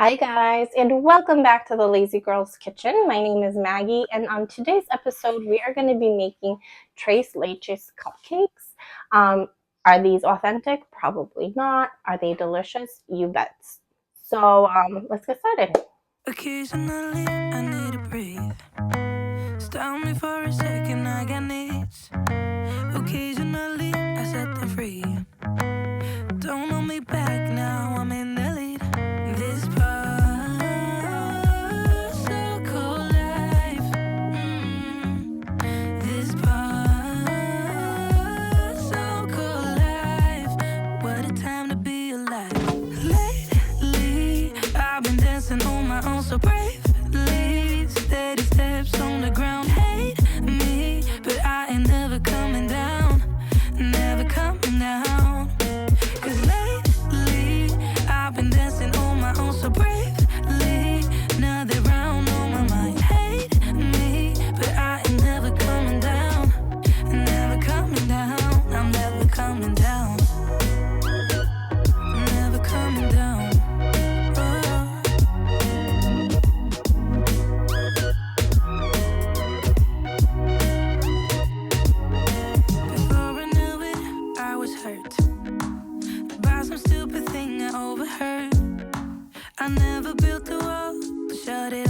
Hi guys, and welcome back to the Lazy Girls Kitchen. My name is Maggie, and on today's episode, we are going to be making Tres Leches cupcakes. Are these authentic? Probably not. Are they delicious? You bet. So let's get started. Occasionally, I need to breathe. Stop me for a second, I got needs. Occasionally, I set them free. Don't hold me back now, I'm in the lead. This part, so cold life. This part, so cold life. What a time to be alive. Lately, I've been dancing on my own so bravely. Steady steps on the ground. Hate me, but I ain't never coming down. Never coming down. Cause lately, I've been dancing on my own so bravely. Now they're round on my mind. Hate me, but I ain't never coming down. Never coming down. I'm never coming down. Never coming down. Before I knew it, I was hurt by some stupid thing I overheard. I never built the wall, but shut it